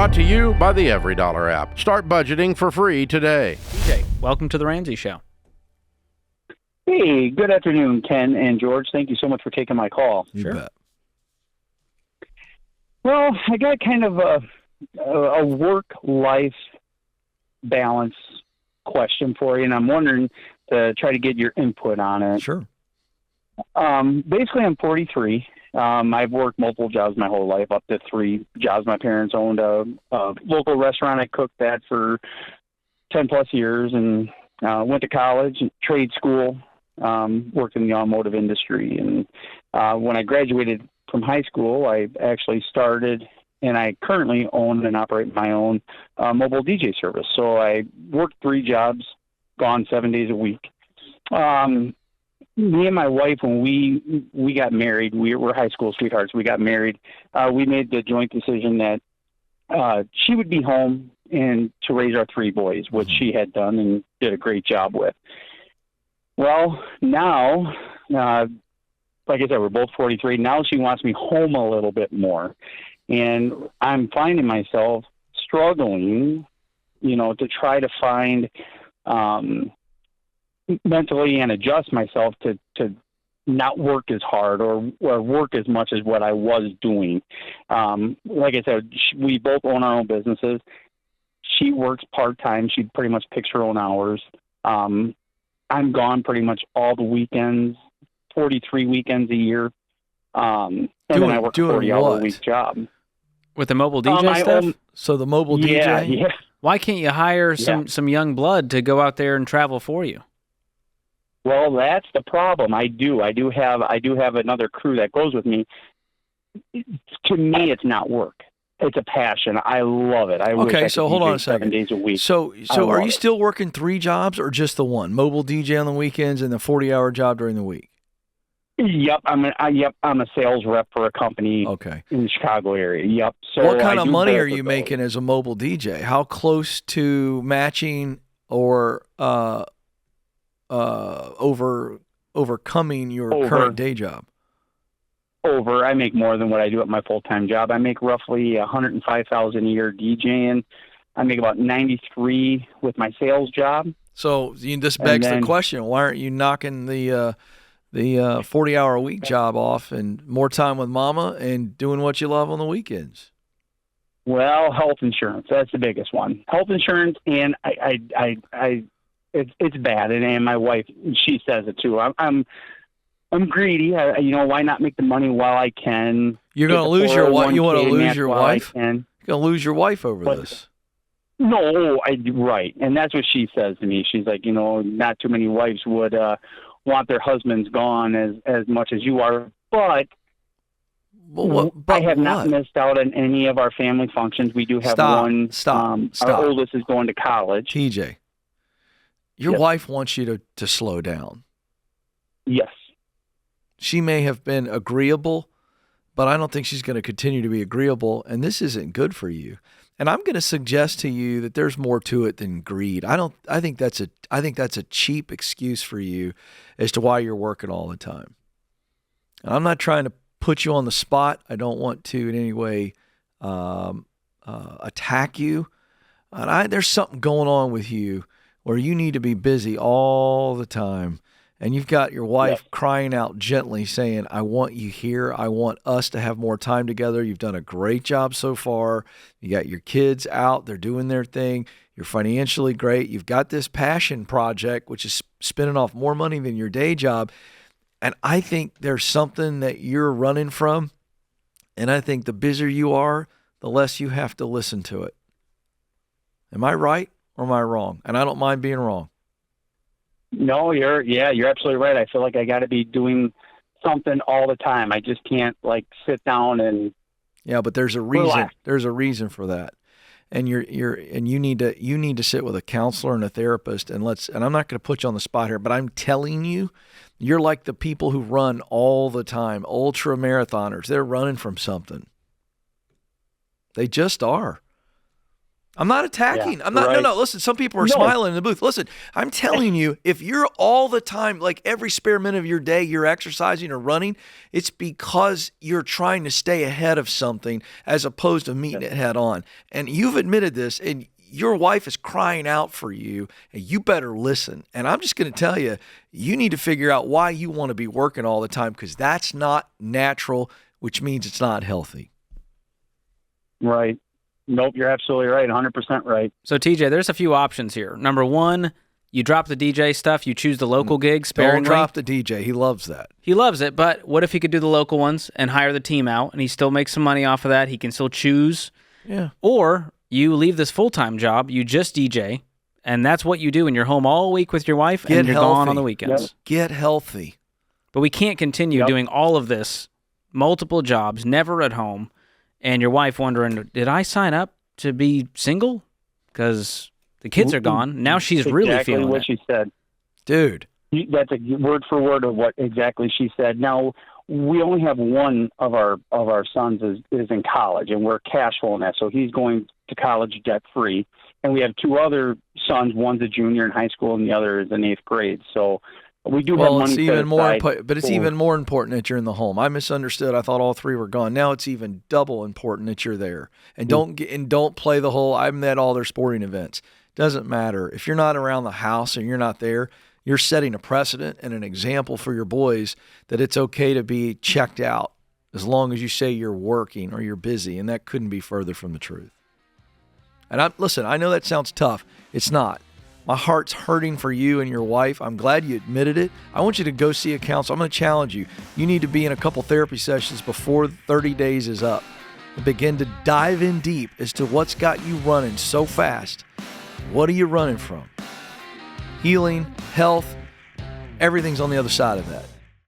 Brought to you by the Every Dollar app. Start budgeting for free today. TJ, welcome to the Ramsey Show. Hey, good afternoon, Ken and George. Thank you so much for taking my call. You bet. Well, I got kind of a work-life balance question for you, and I'm wondering to try to get your input on it. Sure. Basically, I'm 43. I've worked multiple jobs my whole life, up to 3 jobs. My parents owned a local restaurant. I cooked that for 10-plus years, and went to college, trade school, worked in the automotive industry. And when I graduated from high school, I actually started, and I currently own and operate my own mobile DJ service. So I worked 3 jobs, gone 7 days a week. Me and my wife, when we got married, we were high school sweethearts. We got married. We made the joint decision that she would be home and to raise our 3 boys, which she had done and did a great job with. Well, now, like I said, we're both 43. Now she wants me home a little bit more. And I'm finding myself struggling, to try to find mentally and adjust myself to not work as hard or work as much as what I was doing. Like I said, we both own our own businesses. She works part-time. She pretty much picks her own hours. I'm gone pretty much all the weekends, 43 weekends a year. And then I work a 40-hour-a-week job. With the mobile DJ stuff? So the mobile DJ? Yeah. Why can't you hire some young blood to go out there and travel for you? Well, that's the problem. I do have another crew that goes with me. To me, it's not work. It's a passion. I love it. Okay, so hold on a second. 7 days a week. So are you still working 3 jobs or just the one? Mobile DJ on the weekends and the 40-hour job during the week? Yep, I'm a sales rep for a company in the Chicago area. Yep. So what kind of money are you making as a mobile DJ? How close to matching or overcoming your current day job? I make more than what I do at my full-time job. I make roughly $105,000 a year DJing. I make about $93,000 with my sales job. So this begs the question: why aren't you knocking the 40-hour a week job off and more time with mama and doing what you love on the weekends? Well, health insurance, that's the biggest one. Health insurance, and it's bad. And my wife, she says it too. I'm greedy. Why not make the money while I can? You're going to lose your wife. You want to lose your wife? You're going to lose your wife over this. No, right. And that's what she says to me. She's like, not too many wives would want their husbands gone as much as you are. But I have not missed out on any of our family functions. We do have one. Stop. Our oldest is going to college. TJ, your wife wants you to slow down. Yes. She may have been agreeable, but I don't think she's going to continue to be agreeable, and this isn't good for you. And I'm going to suggest to you that there's more to it than greed. I think that's a cheap excuse for you as to why you're working all the time. And I'm not trying to put you on the spot. I don't want to in any way attack you. And there's something going on with you where you need to be busy all the time. And you've got your wife crying out gently saying, I want you here. I want us to have more time together. You've done a great job so far. You got your kids out. They're doing their thing. You're financially great. You've got this passion project, which is spending off more money than your day job. And I think there's something that you're running from. And I think the busier you are, the less you have to listen to it. Am I right or am I wrong? And I don't mind being wrong. No, you're absolutely right. I feel like I got to be doing something all the time. I just can't sit down and but there's a reason. Relax. There's a reason for that, and you need to sit with a counselor and a therapist and I'm not going to put you on the spot here, but I'm telling you, you're like the people who run all the time, ultra marathoners. They're running from something. They just are. I'm not attacking. Yeah, I'm not. right. No. Listen, some people are smiling in the booth. Listen, I'm telling you, if you're all the time, like every spare minute of your day, you're exercising or running, it's because you're trying to stay ahead of something as opposed to meeting it head on. And you've admitted this, and your wife is crying out for you, and you better listen. And I'm just going to tell you, you need to figure out why you want to be working all the time, because that's not natural, which means it's not healthy. Right. Nope, you're absolutely right, 100% right. So, TJ, there's a few options here. Number one, you drop the DJ stuff. You choose the local gigs sparingly. Don't drop the DJ. He loves that. He loves it, but what if he could do the local ones and hire the team out, and he still makes some money off of that? He can still choose. Yeah. Or you leave this full-time job, you just DJ, and that's what you do, and you're home all week with your wife, and you're gone on the weekends. Yep. Get healthy. But we can't continue doing all of this, multiple jobs, never at home, and your wife wondering, did I sign up to be single? Because the kids are gone. Now she's really feeling exactly what it. she said. Dude. That's a word for word of what exactly she said. Now, we only have one of our sons is in college, and we're cash flowing that, so he's going to college debt-free. And we have two other sons. One's a junior in high school, and the other is in 8th grade. So we do have money it's even more, but it's for, even more important that you're in the home. I misunderstood. I thought all three were gone. Now it's even double important that you're there. And don't play the whole I'm at all their sporting events. Doesn't matter if you're not around the house and you're not there. You're setting a precedent and an example for your boys that it's okay to be checked out as long as you say you're working or you're busy, and that couldn't be further from the truth. And listen, I know that sounds tough. It's not. My heart's hurting for you and your wife. I'm glad you admitted it. I want you to go see a counselor. I'm going to challenge you. You need to be in a couple therapy sessions before 30 days is up and begin to dive in deep as to what's got you running so fast. What are you running from? Healing, health, everything's on the other side of that.